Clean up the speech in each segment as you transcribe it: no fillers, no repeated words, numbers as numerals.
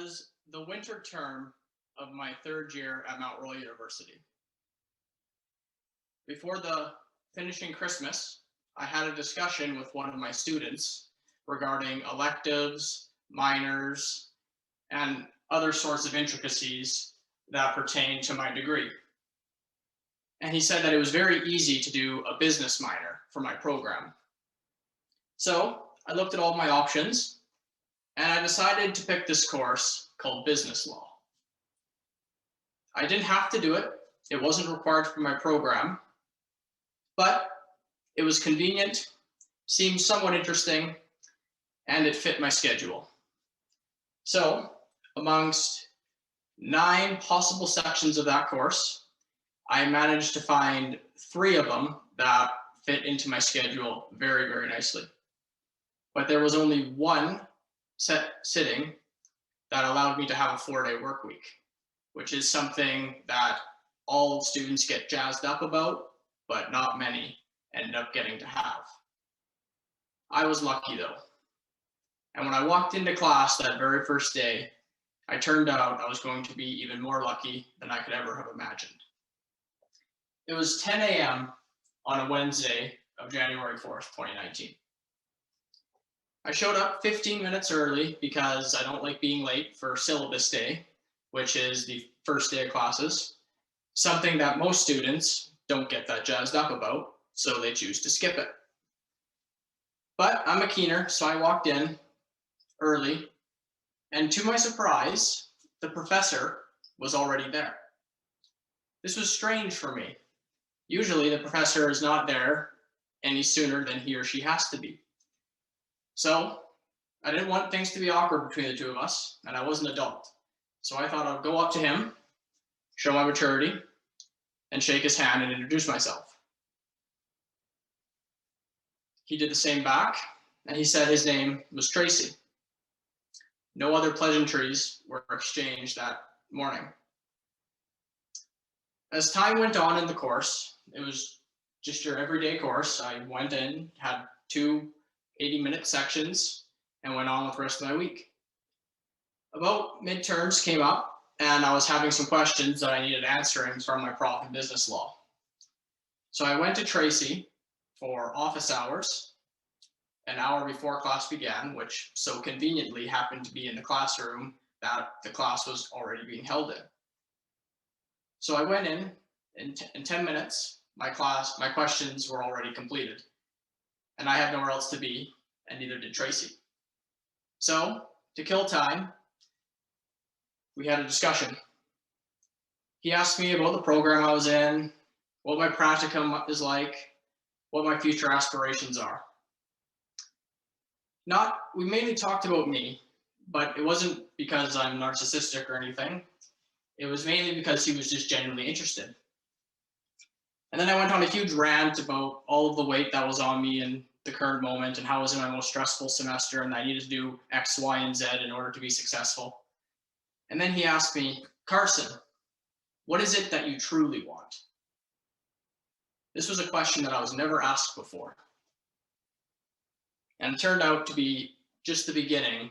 was the winter term of my third year at Mount Royal University. Before the finishing Christmas, I had a discussion with one of my students regarding electives, minors, and other sorts of intricacies that pertain to my degree. And he said that it was very easy to do a business minor for my program. So I looked at all my options and I decided to pick this course called business law. I didn't have to do it. It wasn't required for my program, but it was convenient, seemed somewhat interesting, and it fit my schedule. So amongst 9 possible sections of that course, I managed to find 3 of them that fit into my schedule very, very nicely. But there was only one sitting that allowed me to have a 4-day work week, which is something that all students get jazzed up about, but not many end up getting to have. I was lucky though. And when I walked into class that very first day, I turned out I was going to be even more lucky than I could ever have imagined. It was 10 a.m. on a Wednesday of January 4th, 2019. I showed up 15 minutes early because I don't like being late for syllabus day, which is the first day of classes, something that most students don't get that jazzed up about, so they choose to skip it. But I'm a keener, so I walked in early, and to my surprise, the professor was already there. This was strange for me. Usually the professor is not there any sooner than he or she has to be. So I didn't want things to be awkward between the two of us, and I was an adult. So I thought I'd go up to him, show my maturity, and shake his hand and introduce myself. He did the same back, and he said his name was Tracy. No other pleasantries were exchanged that morning. As time went on in the course, it was just your everyday course. I went in, had 2 80-minute sections, and went on with the rest of my week. About midterms came up, and I was having some questions that I needed answering from my prof in business law. So I went to Tracy for office hours, an hour before class began, which so conveniently happened to be in the classroom that the class was already being held in. So I went in 10 minutes, my questions were already completed, and I had nowhere else to be, and neither did Tracy. So to kill time, we had a discussion. He asked me about the program I was in, what my practicum is like, what my future aspirations are. We mainly talked about me, but it wasn't because I'm narcissistic or anything. It was mainly because he was just genuinely interested. And then I went on a huge rant about all of the weight that was on me in the current moment and how I was in my most stressful semester and I needed to do X, Y, and Z in order to be successful. And then he asked me, Carson, what is it that you truly want? This was a question that I was never asked before. And it turned out to be just the beginning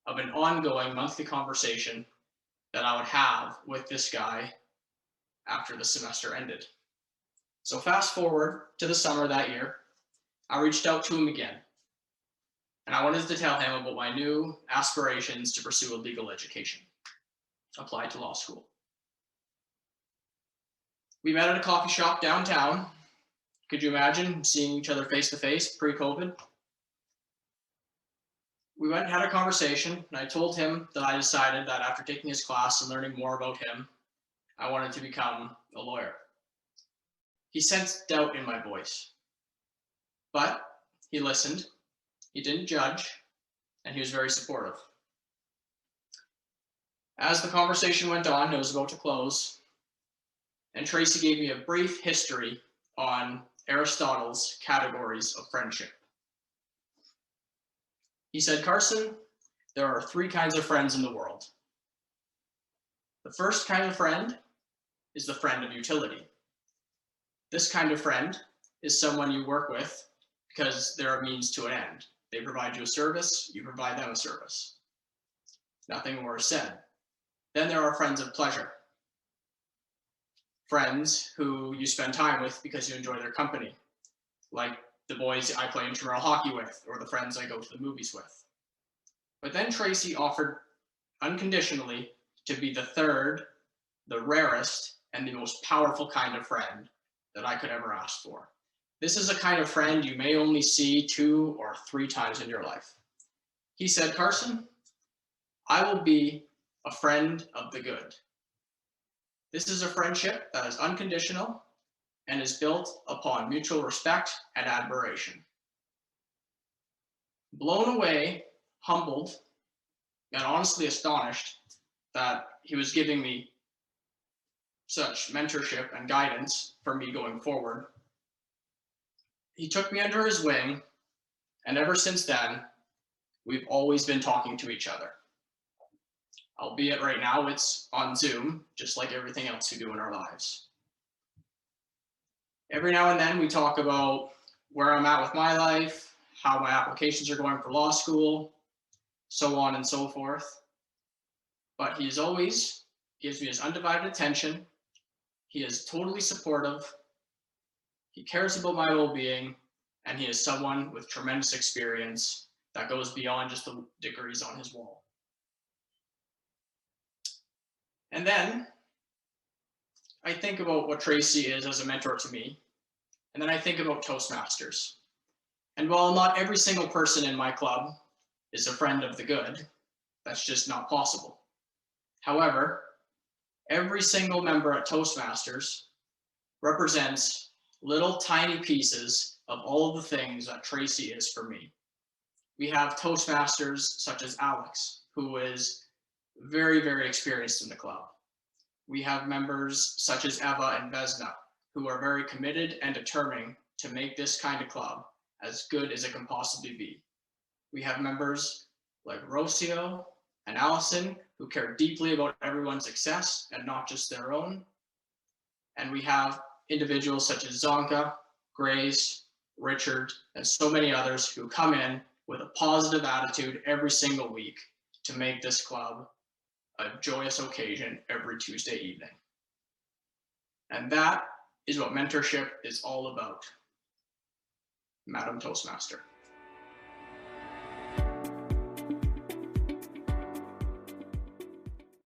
of an ongoing monthly conversation that I would have with this guy after the semester ended. So fast forward to the summer that year, I reached out to him again, and I wanted to tell him about my new aspirations to pursue a legal education, apply to law school. We met at a coffee shop downtown. Could you imagine seeing each other face to face pre-COVID? We went and had a conversation, and I told him that I decided that after taking his class and learning more about him, I wanted to become a lawyer. He sensed doubt in my voice, but he listened, he didn't judge, and he was very supportive. As the conversation went on, it was about to close, and Tracy gave me a brief history on Aristotle's categories of friendship. He said, Carson, there are 3 kinds of friends in the world. The first kind of friend is the friend of utility. This kind of friend is someone you work with because they're a means to an end. They provide you a service, you provide them a service. Nothing more is said. Then there are friends of pleasure. Friends who you spend time with because you enjoy their company, like the boys I play intramural hockey with, or the friends I go to the movies with. But then Tracy offered unconditionally to be the third, the rarest, and the most powerful kind of friend that I could ever ask for. This is a kind of friend you may only see 2 or 3 times in your life. He said, Carson, I will be a friend of the good. This is a friendship that is unconditional and is built upon mutual respect and admiration. Blown away, humbled, and honestly astonished that he was giving me such mentorship and guidance for me going forward, he took me under his wing, and ever since then, we've always been talking to each other. Albeit right now it's on Zoom, just like everything else we do in our lives. Every now and then we talk about where I'm at with my life, how my applications are going for law school, so on and so forth. But he's always gives me his undivided attention. He is totally supportive. He cares about my well-being, and he is someone with tremendous experience that goes beyond just the degrees on his wall. And then I think about what Tracy is as a mentor to me, and then I think about Toastmasters. And while not every single person in my club is a friend of the good, that's just not possible. However, every single member at Toastmasters represents little tiny pieces of all of the things that Tracy is for me. We have Toastmasters such as Alex, who is very, very experienced in the club. We have members such as Eva and Vesna, who are very committed and determined to make this kind of club as good as it can possibly be. We have members like Rocio and Allison, who care deeply about everyone's success and not just their own. And we have individuals such as Zonka, Grace, Richard, and so many others who come in with a positive attitude every single week to make this club a joyous occasion every Tuesday evening. And that is what mentorship is all about. Madam Toastmaster.